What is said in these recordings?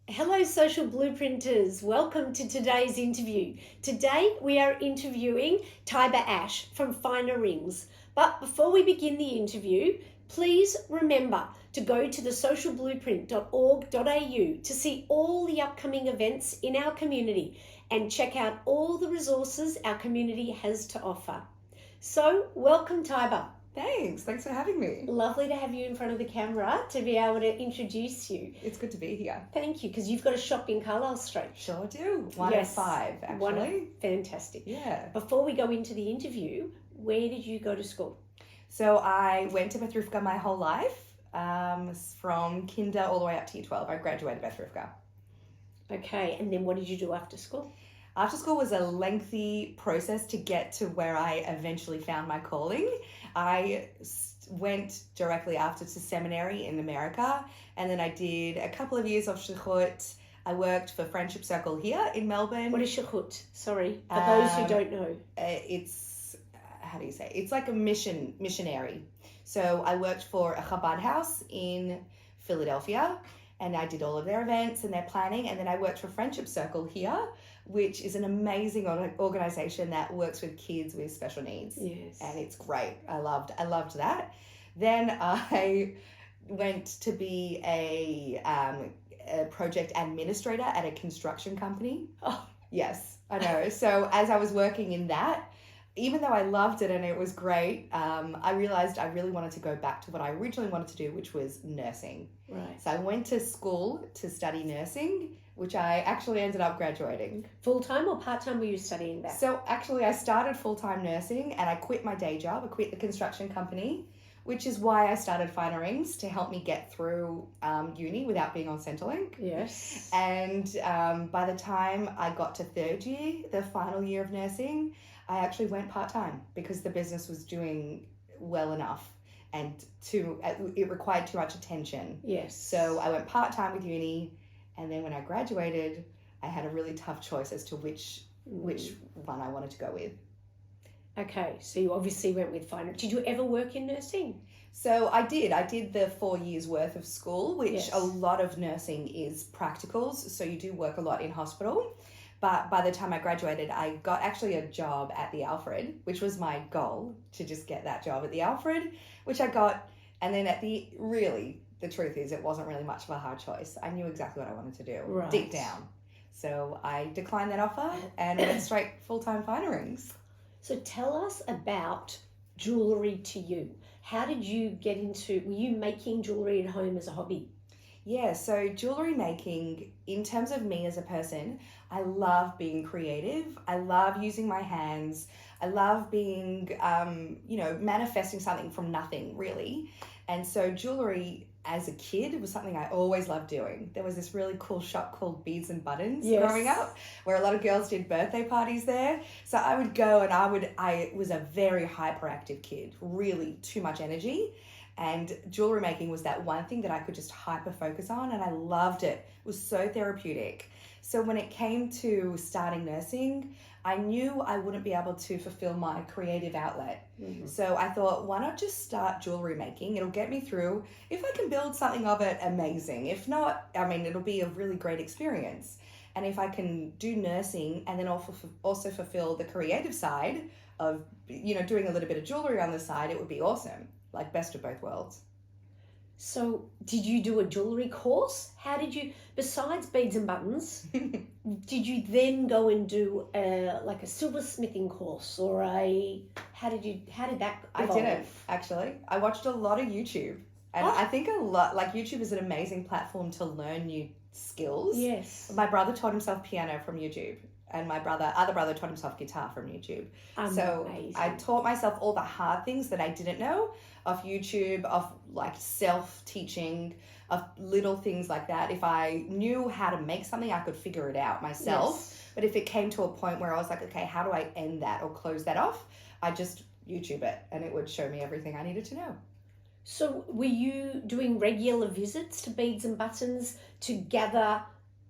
Hello, social blueprinters. Welcome to today's interview. Today we are interviewing Taiba Ash from FinerRings. But before we begin the interview, please remember to go to the socialblueprint.org.au to see all the upcoming events in our community and check out all the resources our community has to offer. So, welcome, Taiba. Thanks for having me. Lovely to have you in front of the camera to be able to introduce you. It's good to be here. Thank you, because you've got a shop in Carlisle Street. Sure do. One of five, actually. Fantastic. Yeah. Before we go into the interview, where did you go to school? So I went to Bethrifka my whole life, from kinder all the way up to year 12. I graduated Bethrifka. Okay, and then what did you do after school? After school was a lengthy process to get to where I eventually found my calling. I went directly after to seminary in America, and then I did a couple of years of shlichut. I worked for Friendship Circle here in Melbourne. What is shlichut? Sorry, for those who don't know. It's, how do you say? It's like a missionary. So I worked for a Chabad house in Philadelphia, and I did all of their events and their planning, and then I worked for Friendship Circle here, which is an amazing organization that works with kids with special needs. Yes. And it's great. I loved that. Then I went to be a project administrator at a construction company. Oh, yes, I know. So as I was working in that, even though I loved it and it was great, I realized I really wanted to go back to what I originally wanted to do, which was nursing. right. So I went to school to study nursing, which I actually ended up graduating. Full-time or part-time were you studying that? So actually I started full-time nursing and I quit my day job. I quit the construction company, which is why I started FinerRings, to help me get through uni without being on Centrelink. Yes. And by the time I got to third year, the final year of nursing, I actually went part-time because the business was doing well enough and it required too much attention. Yes. So I went part-time with uni, and then when I graduated, I had a really tough choice as to which one I wanted to go with. Okay, so you obviously went with finer. Did you ever work in nursing? So I did the 4 years worth of school, which Yes. a lot of nursing is practicals. So you do work a lot in hospital. But by the time I graduated, I got actually a job at the Alfred, which was my goal, to just get that job at the Alfred, which I got. And then the truth is, it wasn't really much of a hard choice. I knew exactly what I wanted to do, Right. deep down. So I declined that offer and went straight full-time FinerRings. So tell us about jewellery to you. How did you get into, were you making jewellery at home as a hobby? Yeah, so jewelry making, in terms of me as a person, I love being creative. I love using my hands. I love being, manifesting something from nothing, really. And so jewelry as a kid was something I always loved doing. There was this really cool shop called Beads and Buttons growing up, where a lot of girls did birthday parties there. So I would go and I was a very hyperactive kid, really too much energy. And jewelry making was that one thing that I could just hyper focus on, and I loved it. It was so therapeutic. So when it came to starting nursing, I knew I wouldn't be able to fulfill my creative outlet. Mm-hmm. So I thought, why not just start jewelry making? It'll get me through. If I can build something of it, amazing. If not, it'll be a really great experience. And if I can do nursing and then also fulfill the creative side of, doing a little bit of jewelry on the side, it would be awesome. Like best of both worlds. So did you do a jewellery course? How did you, besides beads and buttons, did you then go and do a silversmithing course or how did that evolve? I didn't, actually. I watched a lot of YouTube. And I think YouTube is an amazing platform to learn new skills. Yes. My brother taught himself piano from YouTube. And my other brother taught himself guitar from YouTube. Amazing. So I taught myself all the hard things that I didn't know off YouTube, of like self-teaching, of little things like that. If I knew how to make something, I could figure it out myself. Yes. But if it came to a point where I was like, okay, how do I end that or close that off? I just YouTube it and it would show me everything I needed to know. So were you doing regular visits to Beads and Buttons to gather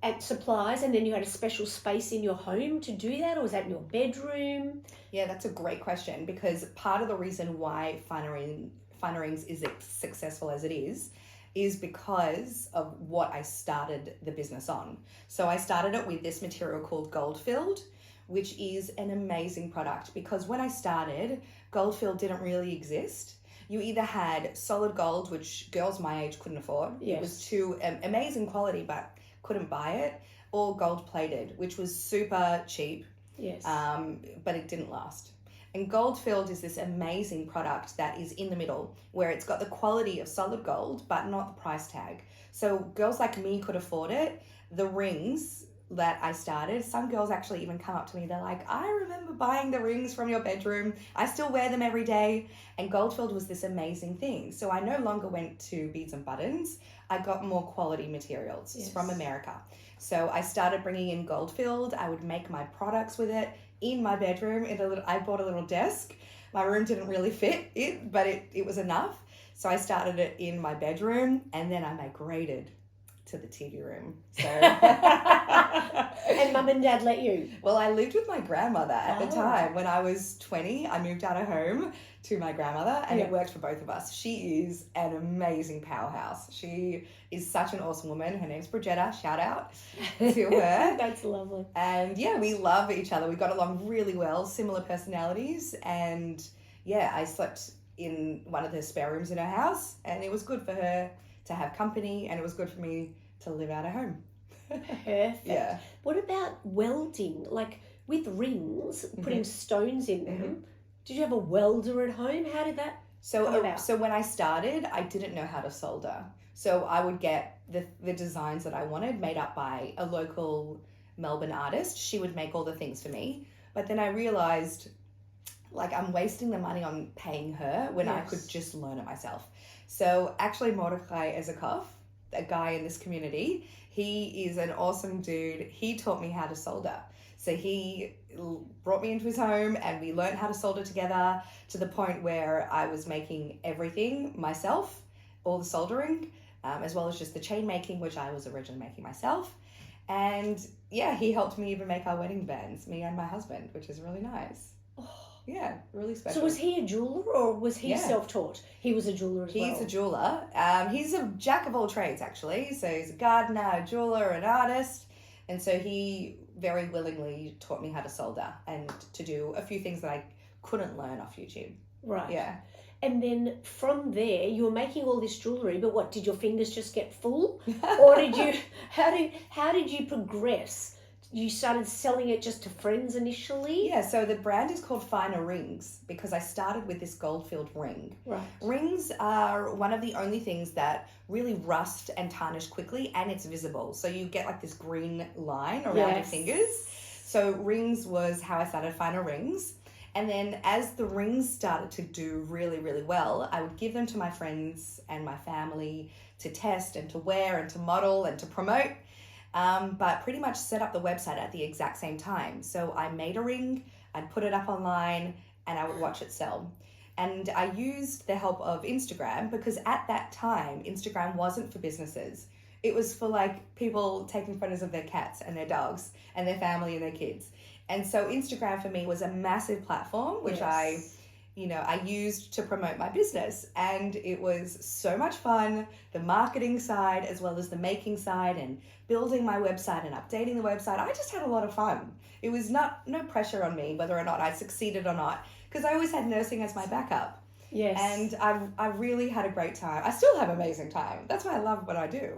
at supplies, and then you had a special space in your home to do that, or was that in your bedroom? Yeah, that's a great question, because part of the reason why FinerRings is as successful as it is is because of what I started the business on. So I started it with this material called gold-filled, which is an amazing product because when I started, gold-filled didn't really exist. You either had solid gold, which girls my age couldn't afford. Yes. It was too amazing quality, but couldn't buy it, or gold-plated, which was super cheap. Yes. But it didn't last. And gold-filled is this amazing product that is in the middle, where it's got the quality of solid gold, but not the price tag. So girls like me could afford it. The rings that I started, some girls actually even come up to me, they're like, I remember buying the rings from your bedroom. I still wear them every day. And gold-filled was this amazing thing. So I no longer went to beads and buttons. I got more quality materials. Yes. From America. So I started bringing in gold-filled. I would make my products with it in my bedroom. I bought a little desk. My room didn't really fit it, but it was enough. So I started it in my bedroom, and then I migrated to the TV room. So and mum and dad let you? Well, I lived with my grandmother at the time. When I was 20, I moved out of home to my grandmother, and it worked for both of us. She is an amazing powerhouse. She is such an awesome woman. Her name's Bridgetta. Shout out to her. That's lovely. And yeah, we love each other. We got along really well, similar personalities. And yeah, I slept in one of the spare rooms in her house, and it was good for her to have company, and it was good for me to live out of home. Perfect. Yeah. What about welding? Like with rings, putting stones in them. Did you have a welder at home? How did that come about? So when I started, I didn't know how to solder. So I would get the designs that I wanted made up by a local Melbourne artist. She would make all the things for me. But then I realized, like, I'm wasting the money on paying her when I could just learn it myself. So actually Mordecai Ezekov, a guy in this community, he is an awesome dude. He taught me how to solder. So he brought me into his home, and we learned how to solder together to the point where I was making everything myself, all the soldering, as well as just the chain making, which I was originally making myself. And yeah, he helped me even make our wedding bands, me and my husband, which is really nice. Yeah, really special. So was he a jeweler, or was he self-taught? He was a jeweler as well. He's a jeweler. He's a jack of all trades, actually. So he's a gardener, a jeweler, an artist. And so he very willingly taught me how to solder and to do a few things that I couldn't learn off YouTube. Right. Yeah. And then from there, you were making all this jewellery, but what, did your fingers just get full? Or did you, how did you progress? You started selling it just to friends initially? Yeah, so the brand is called FinerRings because I started with this gold-filled ring. Right. Rings are one of the only things that really rust and tarnish quickly, and it's visible. So you get like this green line around your fingers. So rings was how I started FinerRings. And then as the rings started to do really, really well, I would give them to my friends and my family to test and to wear and to model and to promote. But pretty much set up the website at the exact same time. So I made a ring, I'd put it up online, and I would watch it sell. And I used the help of Instagram because at that time, Instagram wasn't for businesses. It was for like people taking photos of their cats and their dogs and their family and their kids. And so Instagram for me was a massive platform, which I used to promote my business, and it was so much fun, the marketing side as well as the making side and building my website and updating the website. I just had a lot of fun. It was no pressure on me whether or not I succeeded or not, because I always had nursing as my backup. Yes. And I really had a great time. I still have amazing time. That's why I love what I do.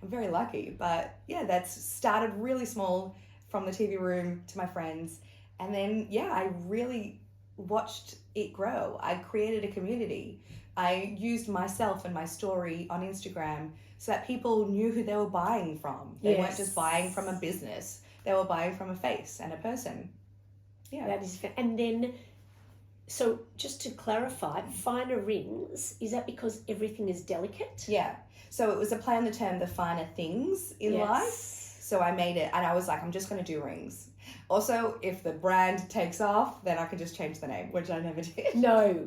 I'm very lucky. But yeah, that's started really small from the TV room to my friends. And then, I really watched it grow. I created a community. I used myself and my story on Instagram so that people knew who they were buying from. They weren't just buying from a business. They were buying from a face and a person. Yeah. That is, and then, so just to clarify, FinerRings, is that because everything is delicate? Yeah. So it was a play on the term, the finer things in life. So I made it, and I was like, I'm just going to do rings. Also, if the brand takes off, then I can just change the name, which I never did. No.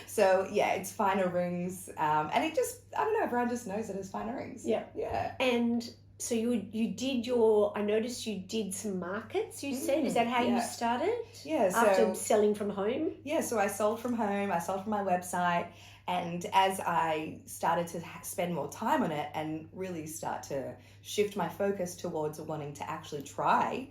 So yeah, it's FinerRings, and it just, I don't know, everyone just knows it as FinerRings. Yeah. Yeah. And so you did I noticed you did some markets, you said. Is that how you started? Yeah. So, after selling from home? Yeah, so I sold from home, I sold from my website, And as I started to spend more time on it and really start to shift my focus towards wanting to actually try,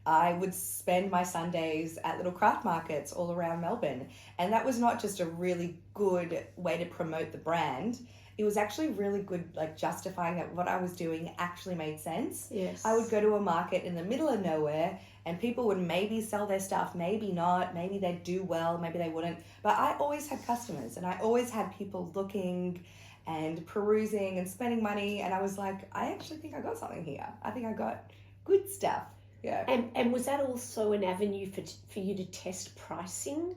I would spend my Sundays at little craft markets all around Melbourne. And that was not just a really good way to promote the brand. It was actually really good, like justifying that what I was doing actually made sense. Yes. I would go to a market in the middle of nowhere and people would maybe sell their stuff, maybe not, maybe they'd do well, maybe they wouldn't. But I always had customers and I always had people looking and perusing and spending money. And I was like, I actually think I got something here. I think I got good stuff. Yeah. And was that also an avenue for you to test pricing?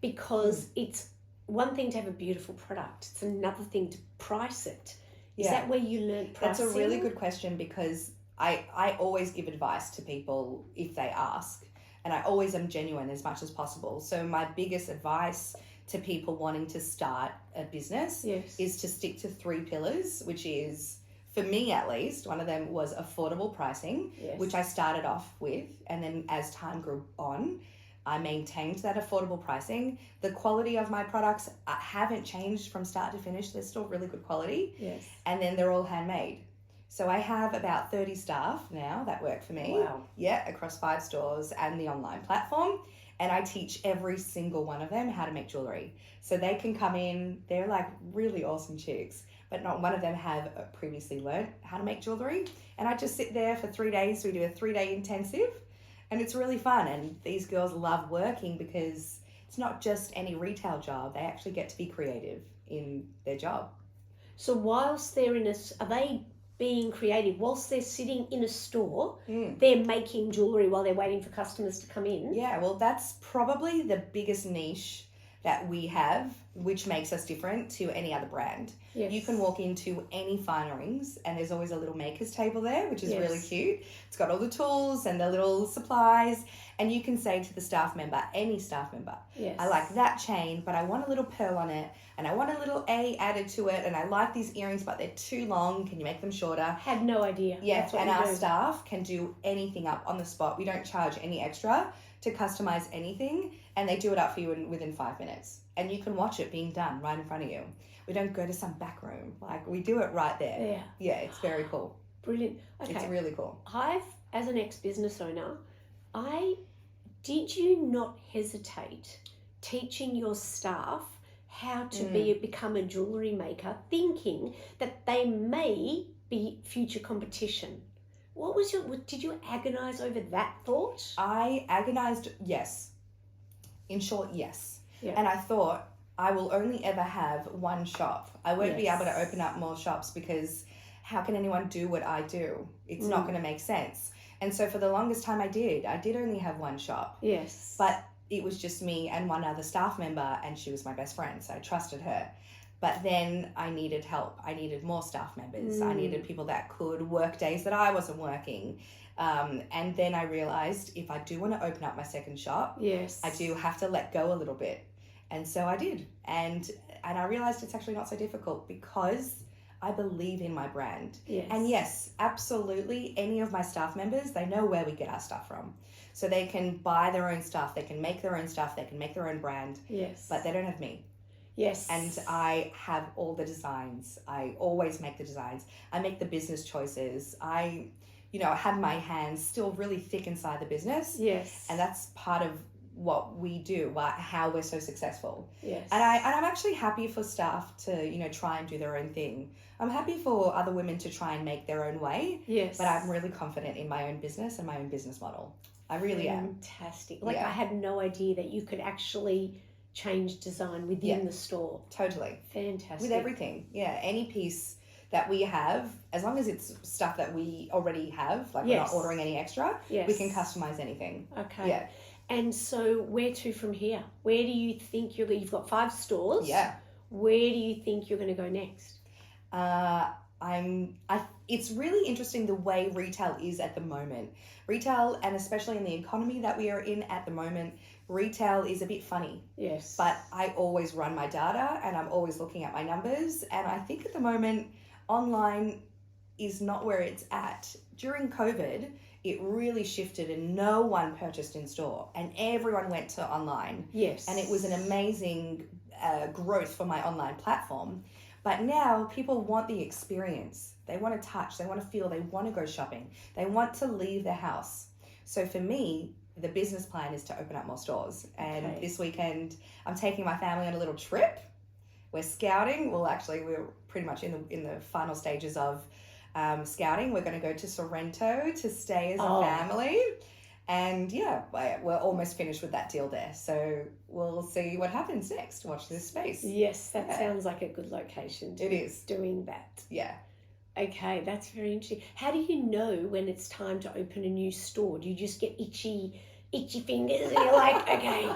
Because it's one thing to have a beautiful product. It's another thing to price it. Is that where you learned pricing? That's a really good question because I always give advice to people if they ask. And I always am genuine as much as possible. So my biggest advice to people wanting to start a business is to stick to 3 pillars, which is, for me at least, one of them was affordable pricing, which I started off with. And then as time grew on, I maintained that affordable pricing. The quality of my products haven't changed from start to finish. They're still really good quality. Yes. And then they're all handmade. So I have about 30 staff now that work for me. Wow. Yeah, across 5 stores and the online platform. And I teach every single one of them how to make jewelry. So they can come in, they're like really awesome chicks, but not one of them have previously learned how to make jewelry. And I just sit there for 3 days. We do a 3-day intensive and it's really fun. And these girls love working because it's not just any retail job. They actually get to be creative in their job. So whilst they're are they being creative, whilst they're sitting in a store, they're making jewellery while they're waiting for customers to come in? Yeah, well, that's probably the biggest niche that we have, which makes us different to any other brand. Yes. You can walk into any FinerRings and there's always a little maker's table there, which is really cute. It's got all the tools and the little supplies, and you can say to the staff member, any staff member, I like that chain, but I want a little pearl on it, and I want a little A added to it, and I like these earrings, but they're too long. Can you make them shorter? Had no idea. Yeah, and our staff can do anything up on the spot. We don't charge any extra to customize anything, and they do it up for you within 5 minutes. And you can watch it being done right in front of you. We don't go to some back room. Like, we do it right there. Yeah. Yeah, it's very cool. Brilliant. Okay. It's really cool. As an ex-business owner, did you not hesitate teaching your staff how to become a jewellery maker, thinking that they may be future competition? Did you agonise over that thought? I agonised, yes. In short, yes. Yeah. And I thought, I will only ever have one shop. I won't be able to open up more shops because how can anyone do what I do? It's not going to make sense. And so for the longest time I did only have one shop. Yes. But it was just me and one other staff member, and she was my best friend, so I trusted her. But then I needed help. I needed more staff members. I needed people that could work days that I wasn't working. And then I realised if I do want to open up my second shop, I do have to let go a little bit. And so I did. And I realised it's actually not so difficult because I believe in my brand. Yes. And yes, absolutely, any of my staff members, they know where we get our stuff from. So they can buy their own stuff, they can make their own stuff, they can make their own brand. Yes. But they don't have me. Yes. And I have all the designs. I always make the designs. I make the business choices. I have my hands still really thick inside the business. Yes. And that's part of what we do, how we're so successful. Yes. And I'm actually happy for staff to, try and do their own thing. I'm happy for other women to try and make their own way. Yes. But I'm really confident in my own business and my own business model. I really am. Fantastic. I had no idea that you could actually change design within the store. Totally. Fantastic. With everything. Yeah. Any piece that we have, as long as it's stuff that we already have, like we're not ordering any extra, we can customize anything. Okay. Yeah. And so where to from here? Where do you think you've got 5 stores? Yeah. Where do you think you're going to go next? It's really interesting the way retail is at the moment. Retail, and especially in the economy that we are in at the moment, retail is a bit funny. Yes. But I always run my data and I'm always looking at my numbers. And I think at the moment, online is not where it's at. During COVID, it really shifted and no one purchased in store and everyone went to online. Yes. And it was an amazing growth for my online platform. But now people want the experience. They want to touch, they want to feel, they want to go shopping. They want to leave their house. So for me, the business plan is to open up more stores. And this weekend, I'm taking my family on a little trip. We're scouting. Well, actually, we're pretty much in the final stages of scouting. We're going to go to Sorrento to stay as a family. And yeah, we're almost finished with that deal there. So we'll see what happens next. Watch this space. Yes, that sounds like a good location to be doing that. Yeah. Okay, that's very interesting. How do you know when it's time to open a new store? Do you just get itchy fingers and you're like, okay?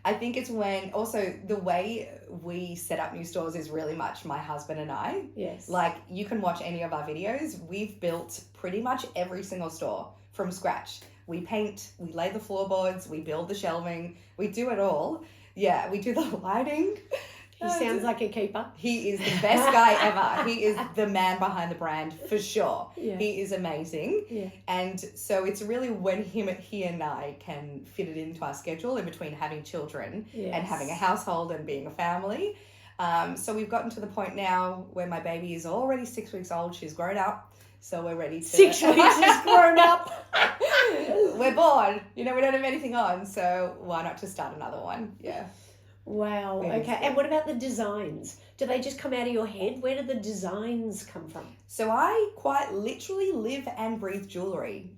I think it's when also the way we set up new stores is really much my husband and I. Yes. Like you can watch any of our videos. We've built pretty much every single store from scratch. We paint, we lay the floorboards, we build the shelving, we do it all. Yeah, we do the lighting. He sounds like a keeper. He is the best guy ever. He is the man behind the brand for sure. Yeah. He is amazing. Yeah. And so it's really when he and I can fit it into our schedule in between having children and having a household and being a family. So we've gotten to the point now where my baby is already 6 weeks old. She's grown up. So we're ready to... 6 weeks is grown up. We're bored. We don't have anything on. So why not just start another one? Yeah. Wow. Okay. And what about the designs? Do they just come out of your head? Where do the designs come from? So I quite literally live and breathe jewelry.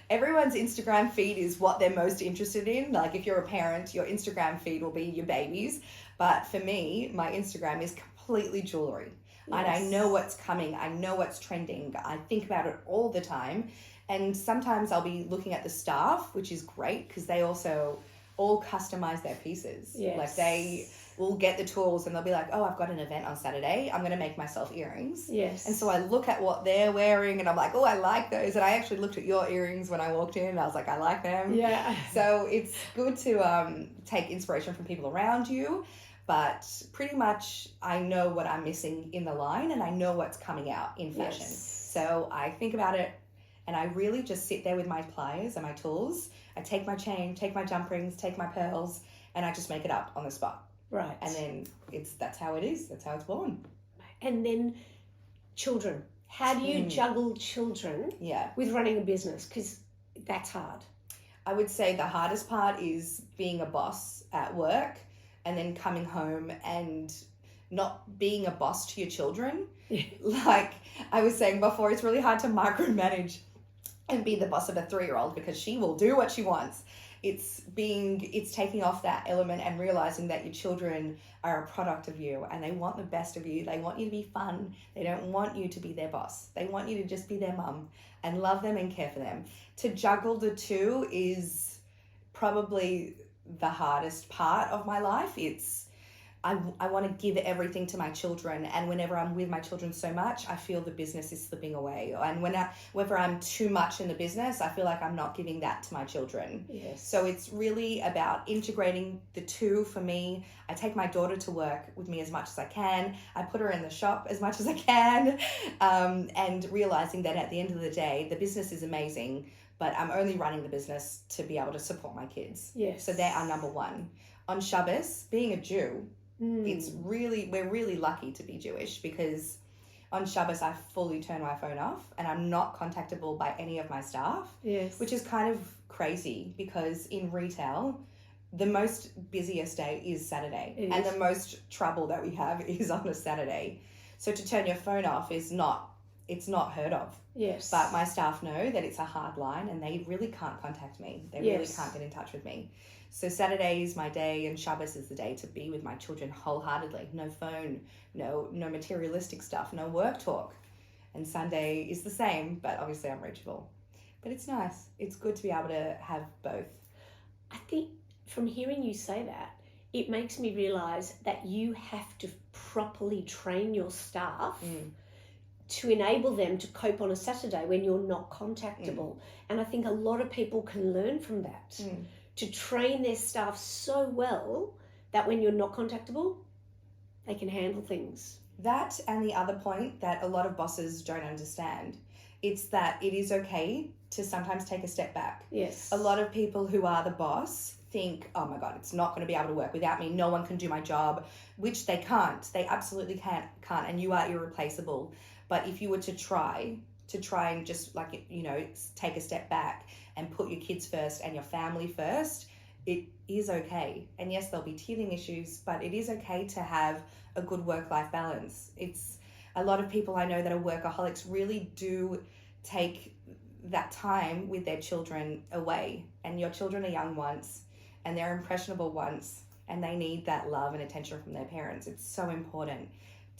Everyone's Instagram feed is what they're most interested in. Like if you're a parent, your Instagram feed will be your babies. But for me, my Instagram is completely jewelry. Yes. And I know what's coming. I know what's trending. I think about it all the time. And sometimes I'll be looking at the staff, which is great because they also all customize their pieces. Yes. Like they will get the tools and they'll be like, oh, I've got an event on Saturday. I'm going to make myself earrings. Yes. And so I look at what they're wearing and I'm like, oh, I like those. And I actually looked at your earrings when I walked in and I was like, I like them. Yeah. So it's good to take inspiration from people around you. But pretty much I know what I'm missing in the line and I know what's coming out in fashion. Yes. So I think about it and I really just sit there with my pliers and my tools. I take my chain, take my jump rings, take my pearls, and I just make it up on the spot. Right. And then that's how it is. That's how it's born. And then children. How do you juggle children with running a business? Because that's hard. I would say the hardest part is being a boss at work and then coming home and not being a boss to your children. Like I was saying before, it's really hard to micromanage and be the boss of a 3-year-old because she will do what she wants. It's taking off that element and realizing that your children are a product of you and they want the best of you. They want you to be fun. They don't want you to be their boss. They want you to just be their mum and love them and care for them. To juggle the two is probably the hardest part of my life. I want to give everything to my children, and whenever I'm with my children so much, I feel the business is slipping away. And whenever I'm too much in the business, I feel like I'm not giving that to my children. Yes. So it's really about integrating the two for me. I take my daughter to work with me as much as I can. I put her in the shop as much as I can, and realizing that at the end of the day, the business is amazing, but I'm only running the business to be able to support my kids. Yes. So they are number one. On Shabbos, being a Jew, we're really lucky to be Jewish because on Shabbos I fully turn my phone off and I'm not contactable by any of my staff. Yes. Which is kind of crazy because in retail, the most busiest day is Saturday and the most trouble that we have is on a Saturday. So to turn your phone off it's not heard of. Yes. But my staff know that it's a hard line and they really can't contact me. They really can't get in touch with me. So Saturday is my day and Shabbos is the day to be with my children wholeheartedly. No phone, no materialistic stuff, no work talk. And Sunday is the same, but obviously I'm reachable. But it's nice. It's good to be able to have both. I think from hearing you say that, it makes me realise that you have to properly train your staff to enable them to cope on a Saturday when you're not contactable. And I think a lot of people can learn from that. To train their staff so well that when you're not contactable, they can handle things. That and the other point that a lot of bosses don't understand, it's that it is okay to sometimes take a step back. Yes. A lot of people who are the boss think, oh my God, it's not going to be able to work without me. No one can do my job, which they can't. They absolutely can't. And you are irreplaceable. But if you were to try and just like, you know, take a step back and put your kids first and your family first, it is okay. And yes, there'll be teething issues, but it is okay to have a good work-life balance. It's a lot of people I know that are workaholics really do take that time with their children away, and your children are young ones and they're impressionable ones and they need that love and attention from their parents. It's so important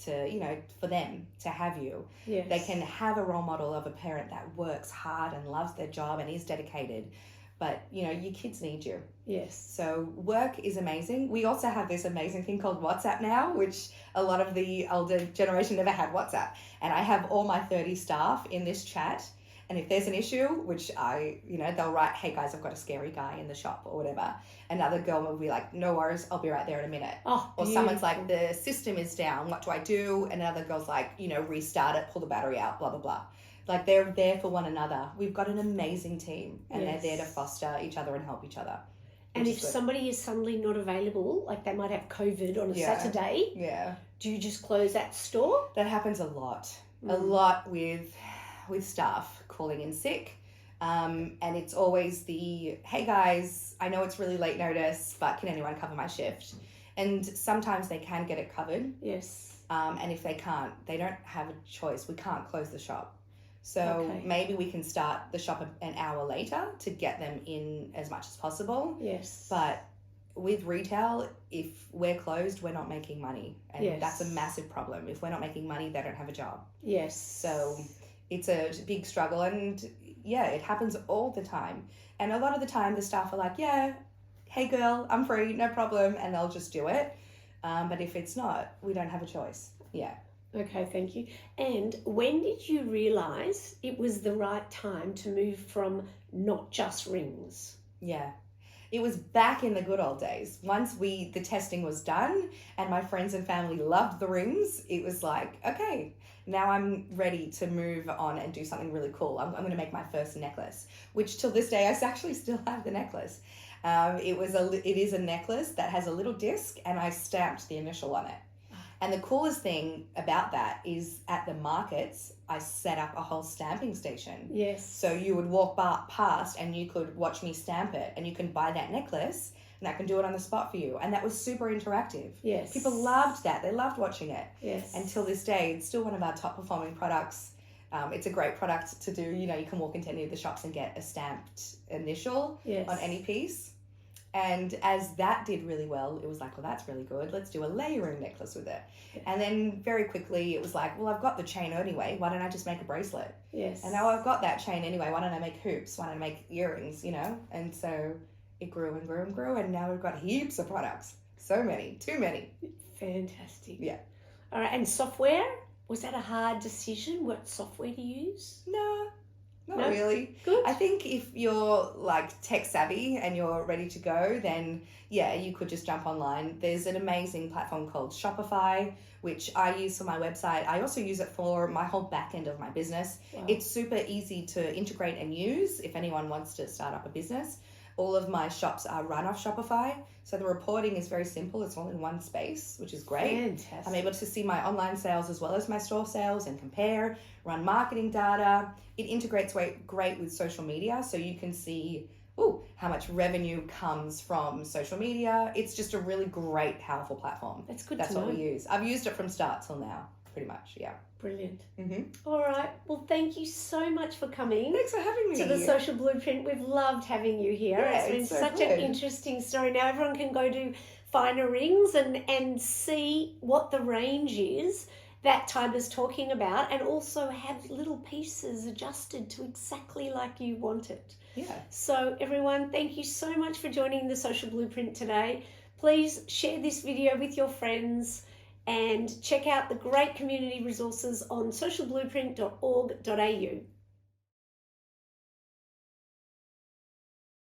to, you know, for them to have you. Yes. They can have a role model of a parent that works hard and loves their job and is dedicated, but you know, your kids need you. Yes. So work is amazing. We also have this amazing thing called WhatsApp now, which a lot of the older generation never had WhatsApp. And I have all my 30 staff in this chat. And if there's an issue, which they'll write, hey guys, I've got a scary guy in the shop or whatever. Another girl will be like, no worries, I'll be right there in a minute. Oh, or someone's like, the system is down, what do I do? And another girl's like, you know, restart it, pull the battery out, blah, blah, blah. Like they're there for one another. We've got an amazing team and Yes. they're there to foster each other and help each other. And if somebody is suddenly not available, like they might have COVID on a Saturday, do you just close that store? That happens a lot. A lot with staff calling in sick. And it's always the, hey guys, I know it's really late notice, but can anyone cover my shift? And sometimes they can get it covered. Yes. And if they can't, they don't have a choice. We can't close the shop. So maybe we can start the shop an hour later to get them in as much as possible. Yes. But with retail, if we're closed, we're not making money. And that's a massive problem. If we're not making money, they don't have a job. Yes. So it's a big struggle. And yeah, it happens all the time. And a lot of the time the staff are like, yeah, hey girl, I'm free, no problem. And they'll just do it. But if it's not, we don't have a choice. Yeah. Okay, thank you. And when did you realise it was the right time to move from not just rings? Yeah. It was back in the good old days. Once the testing was done and my friends and family loved the rings, it was like, okay, now I'm ready to move on and do something really cool. I'm going to make my first necklace, which till this day, I actually still have the necklace. It is a necklace that has a little disc and I stamped the initial on it. And the coolest thing about that is at the markets, I set up a whole stamping station. Yes. So you would walk past and you could watch me stamp it and you can buy that necklace and I can do it on the spot for you. And that was super interactive. Yes. People loved that. They loved watching it. Yes. Until this day, it's still one of our top performing products. It's a great product to do. You know, you can walk into any of the shops and get a stamped initial on any piece. And as that did really well, it was like, well, that's really good. Let's do a layering necklace with it. Yes. And then very quickly it was like, well, I've got the chain anyway. Why don't I just make a bracelet? Yes. And now I've got that chain anyway. Why don't I make hoops? Why don't I make earrings, you know? And so it grew and grew and grew. And now we've got heaps of products. So many. Too many. Fantastic. Yeah. All right. And software? Was that a hard decision? What software to use? No. Not really. Good. I think if you're like tech savvy and you're ready to go, then yeah, you could just jump online. There's an amazing platform called Shopify, which I use for my website. I also use it for my whole back end of my business. Wow. It's super easy to integrate and use if anyone wants to start up a business. All of my shops are run off Shopify. So the reporting is very simple. It's all in one space, which is great. Fantastic. I'm able to see my online sales as well as my store sales and compare, run marketing data. It integrates great with social media. So you can see how much revenue comes from social media. It's just a really great, powerful platform. That's good That's to know. what we use. I've used it from start till now, pretty much. Yeah. Brilliant. Mm-hmm. All right. Well, thank you so much for coming. Thanks for having me. To the Social Blueprint. We've loved having you here. Yeah, It's been it's so such good. an interesting story. Now everyone can go to FinerRings and see what the range is that Taiba's talking about, and also have little pieces adjusted to exactly like you want it. Yeah. So everyone, thank you so much for joining the Social Blueprint today. Please share this video with your friends and check out the great community resources on socialblueprint.org.au.